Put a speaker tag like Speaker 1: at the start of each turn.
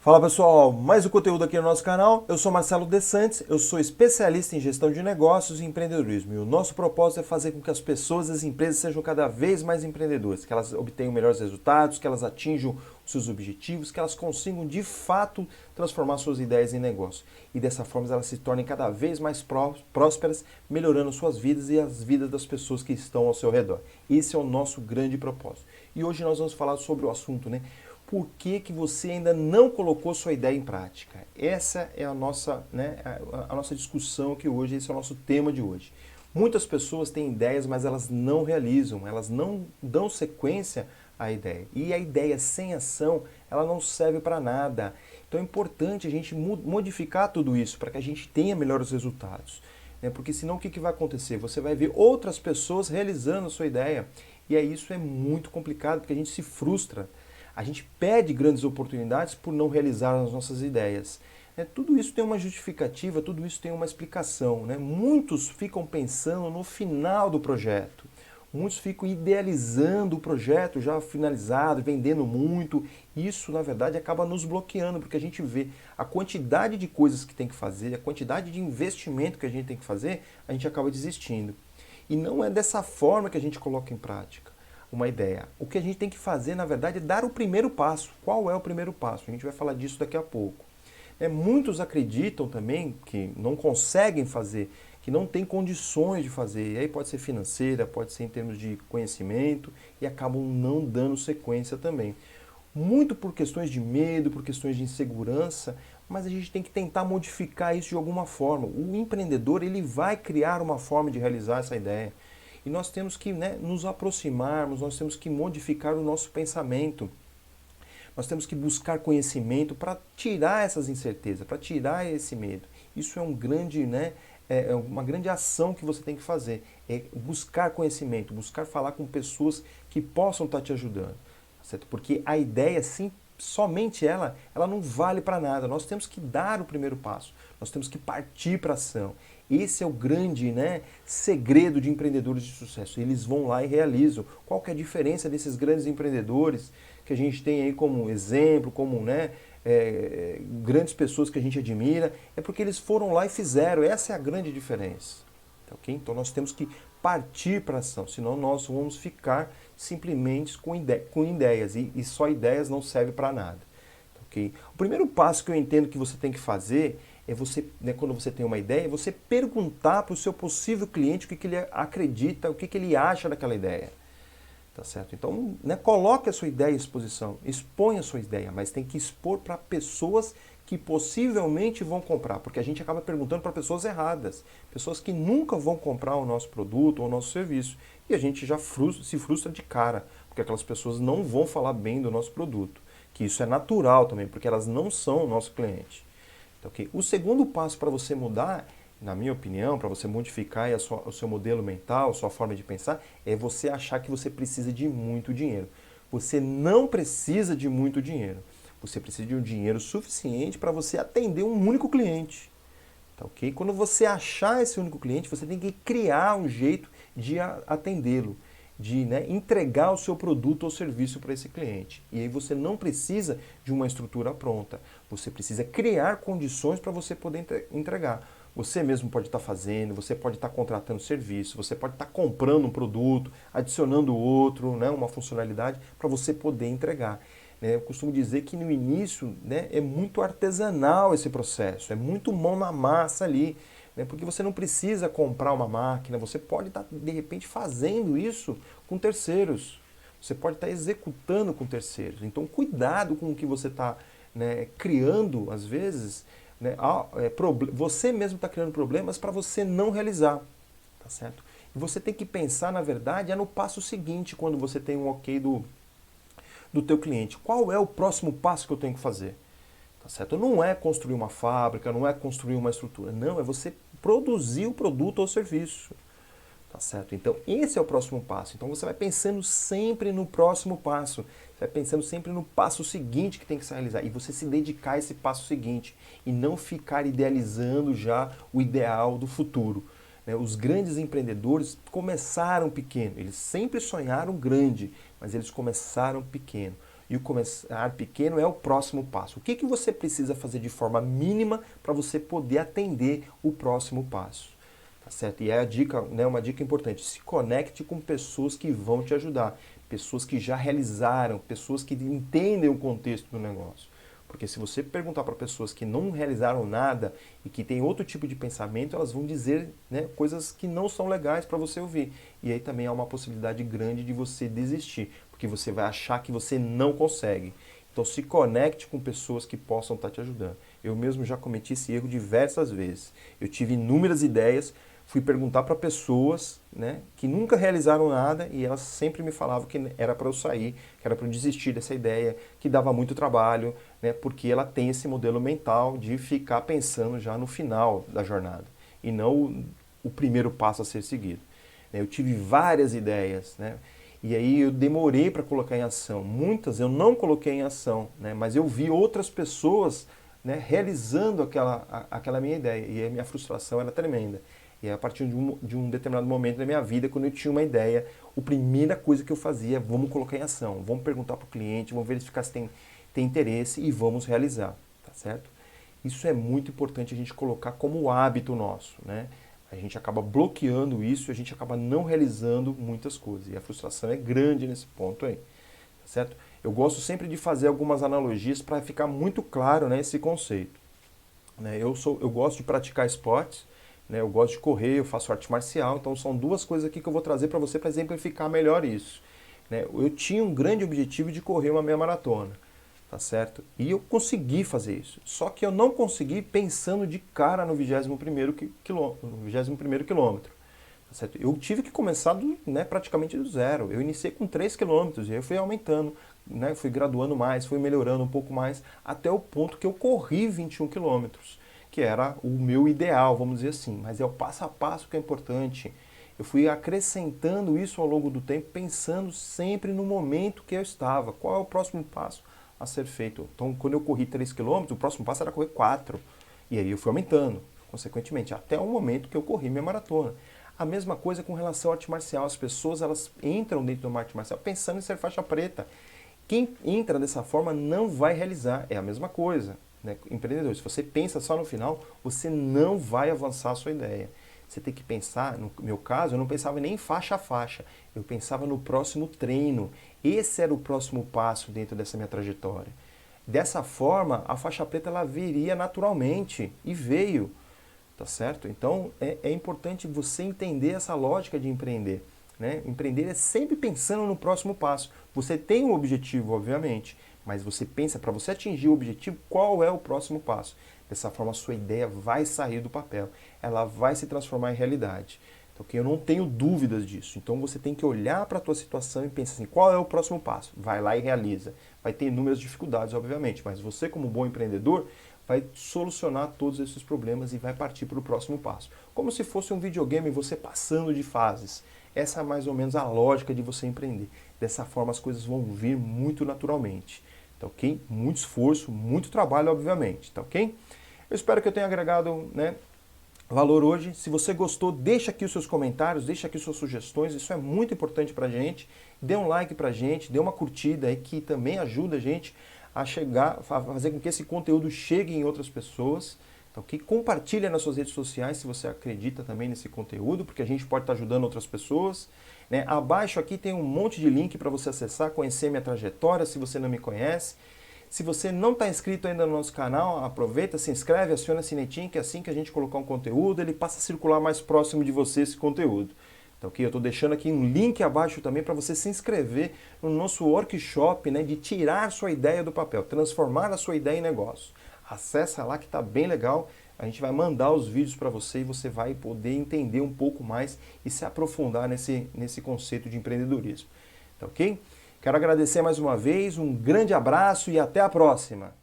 Speaker 1: Fala pessoal, mais um conteúdo aqui no nosso canal. Eu sou Marcelo De Santis, eu sou especialista em gestão de negócios e empreendedorismo. E o nosso propósito é fazer com que as pessoas e as empresas sejam cada vez mais empreendedoras, que elas obtenham melhores resultados, que elas atinjam os seus objetivos, que elas consigam de fato transformar suas ideias em negócio. E dessa forma elas se tornem cada vez mais prósperas, melhorando suas vidas e as vidas das pessoas que estão ao seu redor. Esse é o nosso grande propósito. E hoje nós vamos falar sobre o assunto, Por que você ainda não colocou sua ideia em prática? Essa é a nossa discussão aqui hoje, esse é o nosso tema de hoje. Muitas pessoas têm ideias, mas elas não realizam, elas não dão sequência à ideia. E a ideia sem ação, ela não serve para nada. Então é importante a gente modificar tudo isso para que a gente tenha melhores resultados. Porque senão o que vai acontecer? Você vai ver outras pessoas realizando a sua ideia. E aí isso é muito complicado, porque a gente se frustra. A gente perde grandes oportunidades por não realizar as nossas ideias. Tudo isso tem uma justificativa, tudo isso tem uma explicação. Muitos ficam pensando no final do projeto. Muitos ficam idealizando o projeto já finalizado, vendendo muito. Isso, na verdade, acaba nos bloqueando, porque a gente vê a quantidade de coisas que tem que fazer, a quantidade de investimento que a gente tem que fazer, a gente acaba desistindo. E não é dessa forma que a gente coloca em prática uma ideia. O que a gente tem que fazer, na verdade, é dar o primeiro passo. Qual é o primeiro passo? A gente vai falar disso daqui a pouco. Muitos acreditam também que não conseguem fazer, que não têm condições de fazer. E aí pode ser financeira, pode ser em termos de conhecimento e acabam não dando sequência também. Muito por questões de medo, por questões de insegurança, mas a gente tem que tentar modificar isso de alguma forma. O empreendedor, ele vai criar uma forma de realizar essa ideia. E nós temos que nos aproximarmos, nós temos que modificar o nosso pensamento. Nós temos que buscar conhecimento para tirar essas incertezas, para tirar esse medo. Isso é uma grande ação que você tem que fazer. É buscar conhecimento, buscar falar com pessoas que possam estar te ajudando. Certo? Porque a ideia, sim, somente ela não vale para nada. Nós temos que dar o primeiro passo. Nós temos que partir para a ação. Esse é o grande segredo de empreendedores de sucesso. Eles vão lá e realizam. Qual que é a diferença desses grandes empreendedores que a gente tem aí como exemplo, como grandes pessoas que a gente admira? É porque eles foram lá e fizeram. Essa é a grande diferença. Okay? Então nós temos que partir para a ação, senão nós vamos ficar simplesmente com ideias. E só ideias não servem para nada. Okay? O primeiro passo que eu entendo que você tem que fazer é você, quando você tem uma ideia, você perguntar para o seu possível cliente o que ele acredita, o que ele acha daquela ideia. Tá certo? Então, coloque a sua ideia em exposição, exponha a sua ideia, mas tem que expor para pessoas que possivelmente vão comprar, porque a gente acaba perguntando para pessoas erradas, pessoas que nunca vão comprar o nosso produto ou o nosso serviço. E a gente já se frustra de cara, porque aquelas pessoas não vão falar bem do nosso produto, que isso é natural também, porque elas não são o nosso cliente. Okay? O segundo passo para você mudar, na minha opinião, para você modificar o seu modelo mental, a sua forma de pensar, é você achar que você precisa de muito dinheiro. Você não precisa de muito dinheiro. Você precisa de um dinheiro suficiente para você atender um único cliente. Tá, okay? Quando você achar esse único cliente, você tem que criar um jeito de atendê-lo, de entregar o seu produto ou serviço para esse cliente. E aí você não precisa de uma estrutura pronta. Você precisa criar condições para você poder entregar. Você mesmo pode estar fazendo, você pode estar contratando serviço, você pode estar comprando um produto, adicionando outro, uma funcionalidade para você poder entregar. Eu costumo dizer que no início é muito artesanal esse processo, é muito mão na massa ali. Porque você não precisa comprar uma máquina, você pode estar, de repente, fazendo isso com terceiros. Você pode estar executando com terceiros. Então, cuidado com o que você está criando, às vezes. Você mesmo está criando problemas para você não realizar. Tá certo? E você tem que pensar, na verdade, no passo seguinte, quando você tem um ok do teu cliente. Qual é o próximo passo que eu tenho que fazer? Tá certo? Não é construir uma fábrica, não é construir uma estrutura. Não, é você produzir o produto ou serviço. Tá certo? Então, esse é o próximo passo. Então, você vai pensando sempre no próximo passo. Você vai pensando sempre no passo seguinte que tem que se realizar. E você se dedicar a esse passo seguinte. E não ficar idealizando já o ideal do futuro. Os grandes empreendedores começaram pequeno. Eles sempre sonharam grande, mas eles começaram pequeno. E o começar pequeno é o próximo passo. O que você precisa fazer de forma mínima para você poder atender o próximo passo? Tá certo? E é a dica, né, uma dica importante. Se conecte com pessoas que vão te ajudar. Pessoas que já realizaram, pessoas que entendem o contexto do negócio. Porque se você perguntar para pessoas que não realizaram nada e que têm outro tipo de pensamento, elas vão dizer, né, coisas que não são legais para você ouvir. E aí também há uma possibilidade grande de você desistir, porque você vai achar que você não consegue. Então se conecte com pessoas que possam estar te ajudando. Eu mesmo já cometi esse erro diversas vezes. Eu tive inúmeras ideias, fui perguntar para pessoas, né, que nunca realizaram nada e elas sempre me falavam que era para eu sair, que era para eu desistir dessa ideia, que dava muito trabalho, né, porque ela tem esse modelo mental de ficar pensando já no final da jornada e não o primeiro passo a ser seguido. Eu tive várias ideias, né, e aí eu demorei para colocar em ação. Muitas eu não coloquei em ação, né, mas eu vi outras pessoas, né, realizando aquela minha ideia e a minha frustração era tremenda. E a partir de um determinado momento da minha vida, quando eu tinha uma ideia, a primeira coisa que eu fazia, vamos colocar em ação, vamos perguntar para o cliente, vamos verificar se tem interesse e vamos realizar, tá certo? Isso é muito importante a gente colocar como hábito nosso, né? A gente acaba bloqueando isso e a gente acaba não realizando muitas coisas. E a frustração é grande nesse ponto aí, tá certo? Eu gosto sempre de fazer algumas analogias para ficar muito claro, né, esse conceito. Né? Eu gosto de praticar esportes, né, eu gosto de correr, eu faço arte marcial, então são duas coisas aqui que eu vou trazer para você para exemplificar melhor isso. Né? Eu tinha um grande objetivo de correr uma meia maratona, tá certo? E eu consegui fazer isso, só que eu não consegui pensando de cara no 21º quilômetro. Tá certo? Eu tive que começar né, praticamente do zero, eu iniciei com 3 quilômetros e aí eu fui aumentando, né, fui graduando mais, fui melhorando um pouco mais, até o ponto que eu corri 21 quilômetros. Que era o meu ideal, vamos dizer assim, mas é o passo a passo que é importante. Eu fui acrescentando isso ao longo do tempo, pensando sempre no momento que eu estava, qual é o próximo passo a ser feito. Então, quando eu corri 3 km, o próximo passo era correr 4, e aí eu fui aumentando, consequentemente, até o momento que eu corri minha maratona. A mesma coisa com relação à arte marcial, as pessoas elas entram dentro de uma arte marcial pensando em ser faixa preta. Quem entra dessa forma não vai realizar, é a mesma coisa. Né? Empreendedor, se você pensa só no final, você não vai avançar a sua ideia. Você tem que pensar, no meu caso, eu não pensava nem faixa a faixa, eu pensava no próximo treino. Esse era o próximo passo dentro dessa minha trajetória. Dessa forma, a faixa preta ela viria naturalmente e veio, tá certo? Então é importante você entender essa lógica de empreender. Né? Empreender é sempre pensando no próximo passo. Você tem um objetivo, obviamente, mas você pensa, para você atingir o objetivo, qual é o próximo passo. Dessa forma, a sua ideia vai sair do papel, ela vai se transformar em realidade. Então, eu não tenho dúvidas disso. Então, você tem que olhar para a tua situação e pensar assim, qual é o próximo passo? Vai lá e realiza. Vai ter inúmeras dificuldades, obviamente, mas você, como bom empreendedor, vai solucionar todos esses problemas e vai partir para o próximo passo. Como se fosse um videogame, você passando de fases. Essa é mais ou menos a lógica de você empreender. Dessa forma, as coisas vão vir muito naturalmente. Tá ok? Muito esforço, muito trabalho, obviamente. Tá ok? Eu espero que eu tenha agregado, né, valor hoje. Se você gostou, deixa aqui os seus comentários, deixa aqui suas sugestões. Isso é muito importante pra gente. Dê um like pra gente, dê uma curtida aí que também ajuda a gente a chegar, a fazer com que esse conteúdo chegue em outras pessoas. Tá ok? Compartilha nas suas redes sociais se você acredita também nesse conteúdo, porque a gente pode estar ajudando outras pessoas. Né? Abaixo aqui tem um monte de link para você acessar, conhecer minha trajetória, se você não me conhece. Se você não está inscrito ainda no nosso canal, aproveita, se inscreve, aciona a sinetinha, que assim que a gente colocar um conteúdo, ele passa a circular mais próximo de você esse conteúdo. Então, okay? Eu estou deixando aqui um link abaixo também para você se inscrever no nosso workshop, né, de tirar sua ideia do papel, transformar a sua ideia em negócio. Acessa lá que está bem legal. A gente vai mandar os vídeos para você e você vai poder entender um pouco mais e se aprofundar nesse conceito de empreendedorismo. Tá ok? Quero agradecer mais uma vez, um grande abraço e até a próxima!